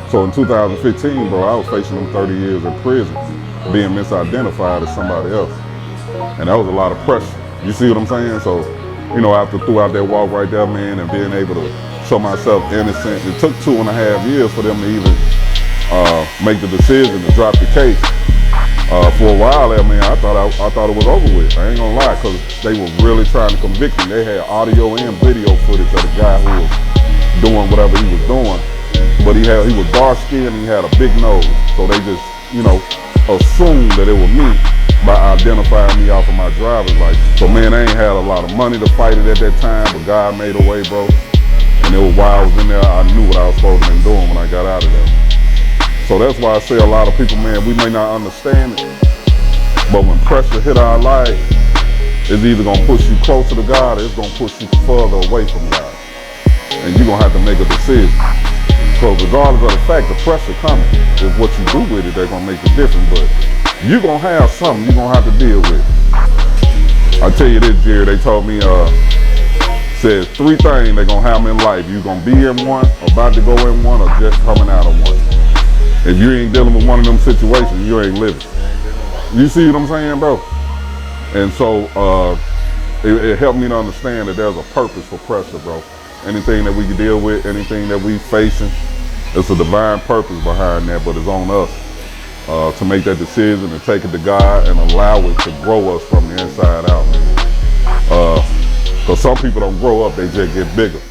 So in 2015, bro, I was facing them 30 years in prison, being misidentified as somebody else. And that was a lot of pressure. You see what I'm saying? So, you know, after throughout that walk right there, man, and being able to show myself innocent, it took 2.5 years for them to even make the decision to drop the case. For a while there, man, I thought it was over with. I ain't gonna lie, because they were really trying to convict me. They had audio and video footage of the guy who was doing whatever he was doing. But he was dark skinned and he had a big nose. So they just, you know, assumed that it was me by identifying me off of my driver's license. So man, I ain't had a lot of money to fight it at that time, but God made a way, bro. And it was while I was in there, I knew what I was supposed to be doing when I got out of there. So that's why I say a lot of people, man, we may not understand it, but when pressure hit our life, it's either gonna push you closer to God or it's gonna push you further away from God. And you're gonna have to make a decision. Because regardless of the fact, the pressure coming, is what you do with it that's gonna make the difference. But you're gonna have something you're gonna have to deal with. I tell you this, Jerry, they told me, says 3 things they're gonna happen in life. You're gonna be in one, about to go in one, or just coming out of one. If you ain't dealing with one of them situations, you ain't living. You see what I'm saying, bro? And so it helped me to understand that there's a purpose for pressure, bro. Anything that we can deal with, anything that we facing, there's a divine purpose behind that, but it's on us to make that decision and take it to God and allow it to grow us from the inside out, man. Because some people don't grow up, they just get bigger.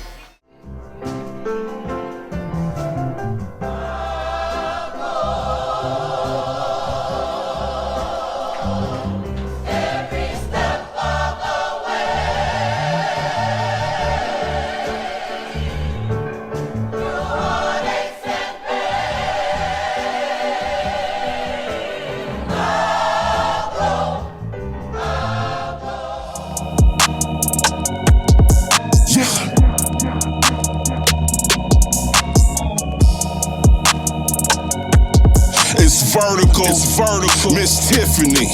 It's vertical, Miss Tiffany,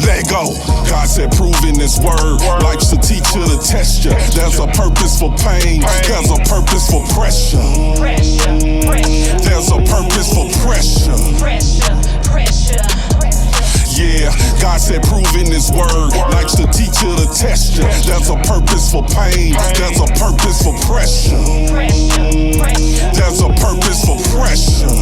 let go. God said proving this word, life's a teacher to test you. There's a purpose for pain, there's a purpose for pressure. There's a purpose for pressure. Yeah, God said proving his word, life's the teacher to test you. There's a purpose for pain, there's a purpose for pressure. There's a purpose for pressure.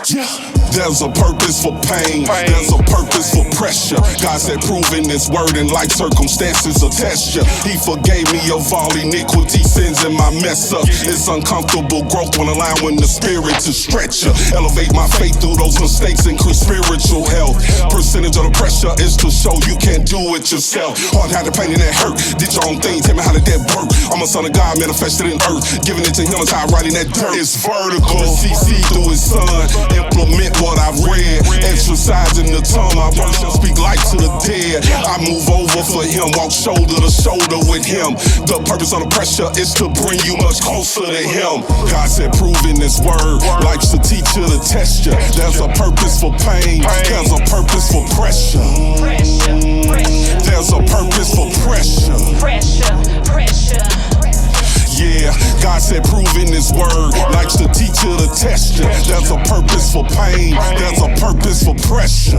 Yeah. There's a purpose for pain, there's a purpose for pressure. God said proving his word in life circumstances will test you. He forgave me of all iniquity, sins, and my mess up. It's uncomfortable growth when allowing the spirit to stretch you. Elevate my faith through those mistakes, increase spiritual health. Percentage of the pressure is to show you can't do it yourself. Hard had the pain and that hurt, did your own thing, tell me how did that work? I'm a son of God manifested in earth, giving it to him as I write in that dirt. It's vertical, CC through his son, implement what I've read, exercising the tongue, my words shall speak life to the dead. I move over for him, walk shoulder to shoulder with him. The purpose of the pressure is to bring you much closer to him. God said proving this word, life's a teacher to test you. There's a purpose for pain, there's a purpose for pressure. There's a purpose for pressure. Yeah, God said proving his word, life's the teacher to test you. There's a purpose for pain, there's a purpose for pressure.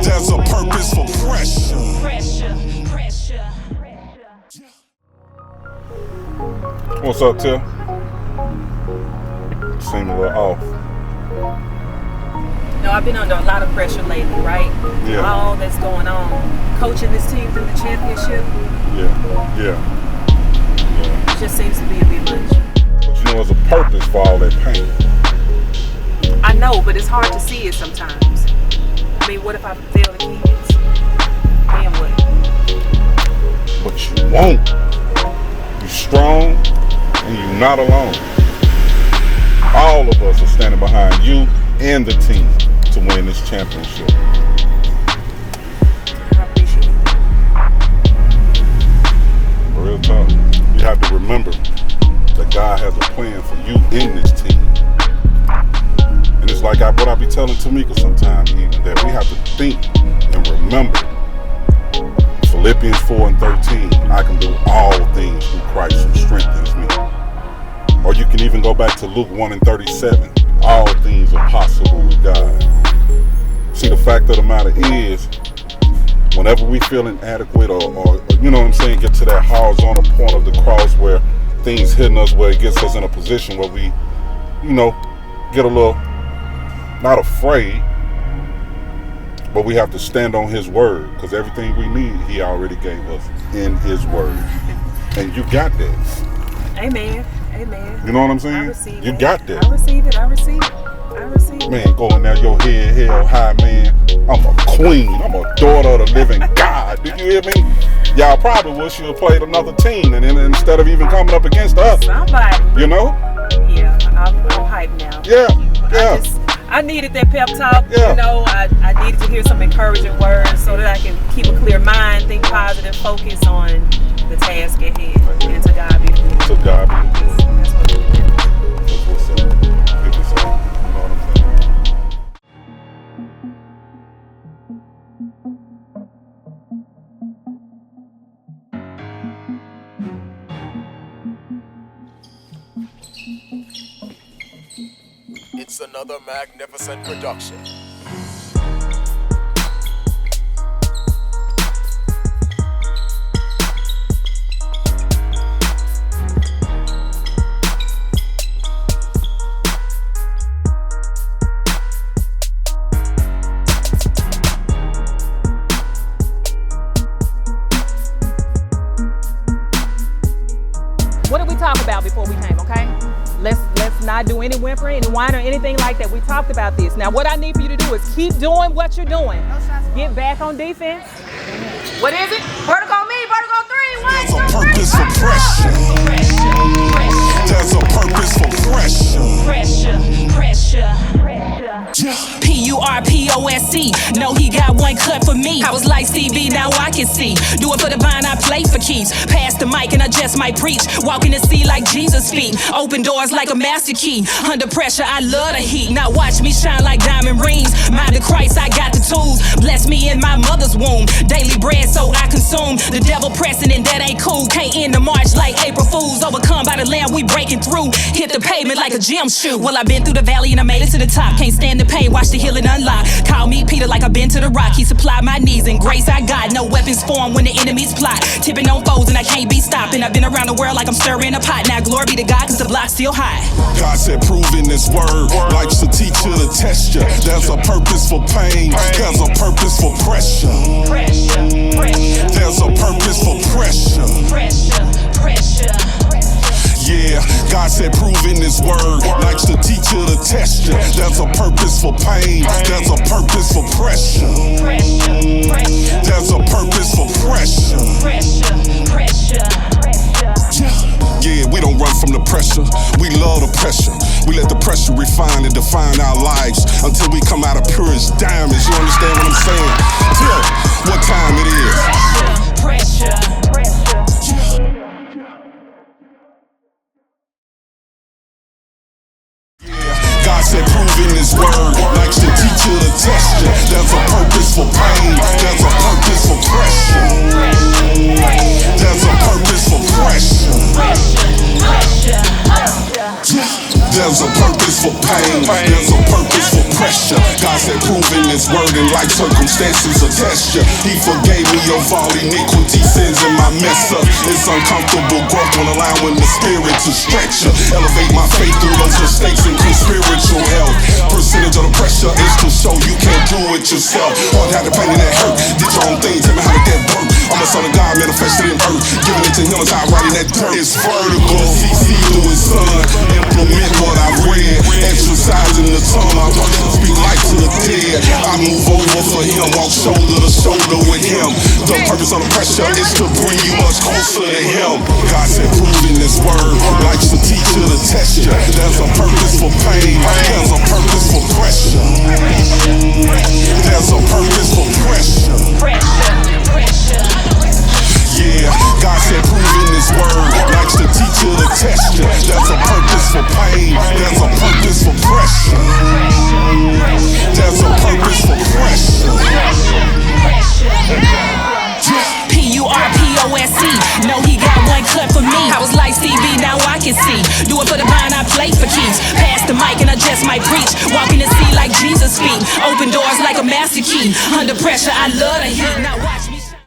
There's a purpose for pressure. What's up, Tim? Seem a little off. No, I've been under a lot of pressure lately, right? Yeah. All that's going on. Coaching this team through the championship. Yeah. It just seems to be a bit much. But you know, there's a purpose for all that pain. I know, but it's hard to see it sometimes. I mean, what if I fail the kids? Then what? But you won't. You're strong and you're not alone. All of us are standing behind you and the team to win this championship. I appreciate it. Real talk. You have to remember that God has a plan for you in this team. And it's like what I be telling Tamika sometimes, even, that we have to think and remember Philippians 4:13, I can do all things through Christ who strengthens me. Or can go back to Luke 1:37. All things are possible with God. See, the fact of the matter is, whenever we feel inadequate or you know what I'm saying, get to that horizontal point of the cross where things hitting us, where it gets us in a position where we, you know, get a little, not afraid, but we have to stand on his word, because everything we need, he already gave us in his word. And you got that. Amen. Amen. You know what I'm saying? I receive You it. got that. I receive it. I receive it. I receive it. Man, going there, your head held high, man. I'm a queen. I'm a daughter of the living God. Did you hear me? Y'all probably wish you had played another team, and then instead of even coming up against us. Somebody. You know? Yeah, I'm hyped now. Yeah. I needed that pep talk. Yeah. You know, I needed to hear some encouraging words so that I can keep a clear mind, think positive, focus on the task at hand. And to God be the glory. To God be the glory. That's what it is. That's what's up. Get this up. You know what I'm saying? It's another magnificent production. What did we talk about before we came, okay? Let's not do any whimpering, any whine or anything like that. We talked about this. Now what I need for you to do is keep doing what you're doing. Get back on defense. What is it? Vertical on me, vertical 3, 1, There's a purpose for pressure. There's a purpose for Pressure. P-U-R-P-O-S-E. No, he got one cut for me. I was like Stevie, now I can see. Do it for the vine, I play for keys. Pass the mic and I just might preach. Walk in the sea like Jesus' feet. Open doors like a master key. Under pressure, I love the heat. Now watch me shine like diamond rings. Mind of Christ, I got the tools. Bless me in my mother's womb. Daily bread, so I consume. The devil pressing and that ain't cool. Can't end the march like April Fools. Overcome by the Lamb, we breaking through. Hit the pavement like a gym shoe. Well, I've been through the valley and I made it to the top. Can't stand the pain, watch the healing unlock. Call me Peter like I've been to the rock. He supplied my needs and grace I got. No weapons formed when the enemies plot. Tipping on foes and I can't be stopping. I've been around the world like I'm stirring a pot. Now glory be to God, cause the block's still hot. God said proving this word likes to teach you to test you. There's a purpose for pain. There's a purpose for pressure. There's a purpose for pressure. Yeah, God said proving his word likes to teach you to test you. There's a purpose for pain. There's a purpose for pressure. There's a purpose for pressure. Yeah, we don't run from the pressure. We love the pressure. We let the pressure refine and define our lives until we come out of pure as diamonds. You understand what I'm saying? Tell what time it is. Pressure. God said proving his word likes to teach you to test you. There's a purpose for pain. There's a purpose for pressure. There's a purpose for pressure. There's a purpose for pain. There's a purpose for pressure. God said proving his word in life circumstances will test you. He forgave me of all iniquity, sins, and my mess up. It's uncomfortable growth when allowing the spirit to stretch you. Elevate my faith through those mistakes and increase spiritual health. Percentage of the pressure is to show you can't do it yourself. All had the pain and that hurt. Did your own thing, tell me how did that work? I'm a son of God manifested in earth. Giving it to him is how I write in that dirt. It's vertical. See through his son. Implement what I've read. Exercising the tongue. I work to speak life to the dead. I move over for him. Walk shoulder to shoulder with him. The purpose of the pressure is to bring you much closer to him. God said proving this word likes to teach you to test you. There's a purpose for pain. There's a purpose for pressure. There's a purpose for pressure. Yeah, God said proving his word likes to teach you to test you. There's a purpose for pain. There's a purpose for pressure. There's a purpose for pressure. P-U-R-P-O-S-E. No, he got one cut cut for me. I was like Stevie, now I can see. Do it for the vine, I play for keeps. Pass the mic and I just might preach. Walking the sea like Jesus' feet. Open doors like a master key. Under pressure, I love the heat. Now watch